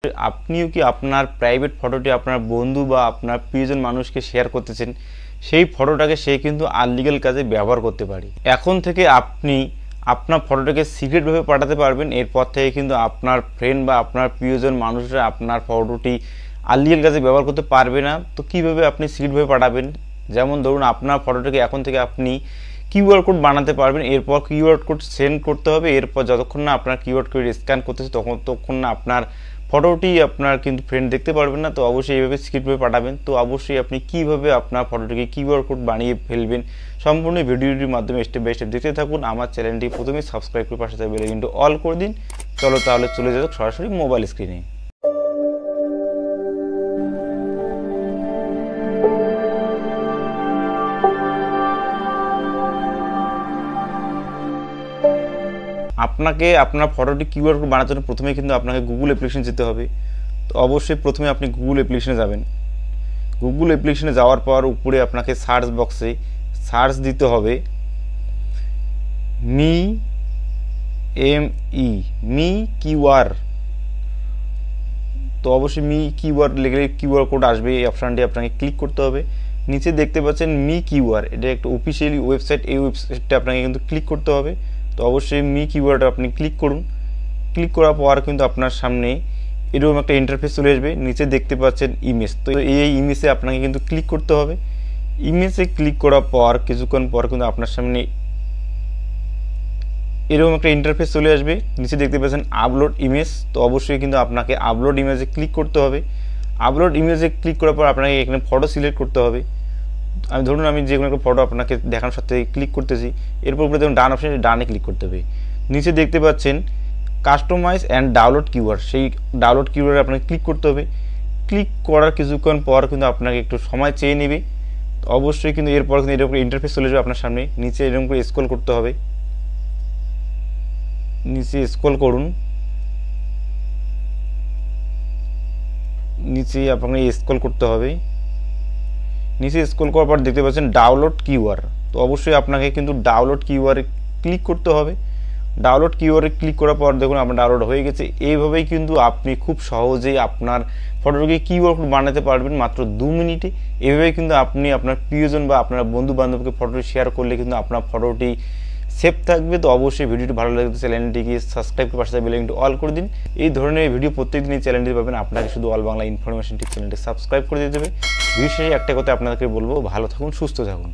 আপনিও কি আপনার প্রাইভেট ফটোটি আপনার বন্ধু বা আপনার প্রিয়জন মানুষকে শেয়ার করতেছেন, সেই ফটোটাকে সে কিন্তু আনলিগ্যাল কাজে ব্যবহার করতে পারে। এখন থেকে আপনি আপনার ফটোটাকে সিক্রেটভাবে পাঠাতে পারবেন। এরপর থেকে কিন্তু আপনার ফ্রেন্ড বা আপনার প্রিয়জন মানুষরা আপনার ফটোটি আনলিগ্যাল কাজে ব্যবহার করতে পারবে না। তো কীভাবে আপনি সিক্রেটভাবে পাঠাবেন? যেমন ধরুন, আপনার ফটোটাকে এখন থেকে আপনি কিউআর কোড বানাতে পারবেন। এরপর কিউআর কোড সেন্ড করতে হবে। এরপর যতক্ষণ না আপনার কিউআর কোড স্ক্যান করতেছে ততক্ষণ না আপনার ফটোটি আপনার কিন্তু ফ্রেন্ড দেখতে পারবেন না। তো অবশ্যই এইভাবে সিক্রেটভাবে পাঠাবেন। তো অবশ্যই আপনি কীভাবে আপনার ফটোটিকে কিউআর কোড বানিয়ে ফেলবেন সম্পূর্ণ ভিডিওটির মাধ্যমে স্টেপ বাই স্টেপ দেখতে থাকুন। আমার চ্যানেলটি প্রথমেই সাবস্ক্রাইব করে পাশে থাকবে কিন্তু অল করে দিন। চলো তাহলে চলে যাক সরাসরি মোবাইল স্ক্রিনে। আপনাকে আপনার ফটোটি কিউআর কোড বানানোর জন্য প্রথমে কিন্তু আপনাকে গুগল অ্যাপ্লিকেশন যেতে হবে। তো অবশ্যই প্রথমে আপনি গুগল অ্যাপ্লিকেশনে যাবেন। গুগল অ্যাপ্লিকেশনে যাওয়ার পর উপরে আপনাকে সার্চ বক্সে সার্চ দিতে হবে মি কিউআর। তো অবশ্যই মি কিউআর লিখলে কিউআর কোড আসবে। এই অপশানটি আপনাকে ক্লিক করতে হবে। নিচে দেখতে পাচ্ছেন মি কিউআর, এটা একটা অফিসিয়ালি ওয়েবসাইট। এই ওয়েবসাইটটা আপনাকে কিন্তু ক্লিক করতে হবে। তো অবশ্যই মি কিউআরটা আপনি ক্লিক করুন। ক্লিক করার পর কিন্তু আপনার সামনে এরকম একটা ইন্টারফেস চলে আসবে। নিচে দেখতে পাচ্ছেন ইমেজ। তো এই ইমেজে আপনাকে কিন্তু ক্লিক করতে হবে। ইমেজে ক্লিক করার পর কিছুক্ষণ পর কিন্তু আপনার সামনে এরকম একটা ইন্টারফেস চলে আসবে। নিচে দেখতে পাচ্ছেন আপলোড ইমেজ। তো অবশ্যই কিন্তু আপনাকে আপলোড ইমেজে ক্লিক করতে হবে। আপলোড ইমেজে ক্লিক করার পর আপনাকে এখানে ফটো সিলেক্ট করতে হবে। আমি যে কোনো একটা ফটো আপনাকে দেখানোর সাথে ক্লিক করতেছি। এরপর উপরে দেখুন ডান অপশানে, ডানে ক্লিক করতে হবে। নিচে দেখতে পাচ্ছেন কাস্টমাইজ অ্যান্ড ডাউনলোড কিউআর, সেই ডাউনলোড কিউআরে আপনাকে ক্লিক করতে হবে। ক্লিক করার কিছুক্ষণ পর কিন্তু আপনাকে একটু সময় চেয়ে নেবে। অবশ্যই কিন্তু এরপর কিন্তু এরকম ইন্টারফেস চলে যাবে আপনার সামনে। নিচে এরকম করে স্ক্রল করতে হবে। নিচে স্ক্রল করুন। নিচে আপনাকে স্ক্রল করতে হবে। নিচে স্ক্রল করার পর দেখতে পাচ্ছেন ডাউনলোড কিউআর। তো অবশ্যই আপনাকে কিন্তু ডাউনলোড কিউআরে ক্লিক করতে হবে। ডাউনলোড কিউআরে ক্লিক করার পর দেখুন আপনার ডাউনলোড হয়ে গেছে। এইভাবেই কিন্তু আপনি খুব সহজেই আপনার ফটোটিকে কিউআর কোড বানাতে পারবেন মাত্র 2 মিনিটে। এভাবেই কিন্তু আপনি আপনার প্রিয়জন বা আপনার বন্ধু বান্ধবকে ফটোটি শেয়ার করলে কিন্তু আপনার ফটোটি সেভ থাকবে। তো অবশ্যই ভিডিওটি ভালো লাগলে চ্যানেলটিকে সাবস্ক্রাইব করে পাশে বেল আইকনটি অল করে দিন। এই ধরনের ভিডিও প্রত্যেকদিন এই চ্যানেলটি পাবেন। আপনাকে শুধু অল বাংলা ইনফরমেশন টিপ চ্যানেলটি সাবস্ক্রাইব করে দিতে হবে। বিশেষ একটা কথা আপনাদেরকে বলবো, ভালো থাকুন, সুস্থ থাকুন।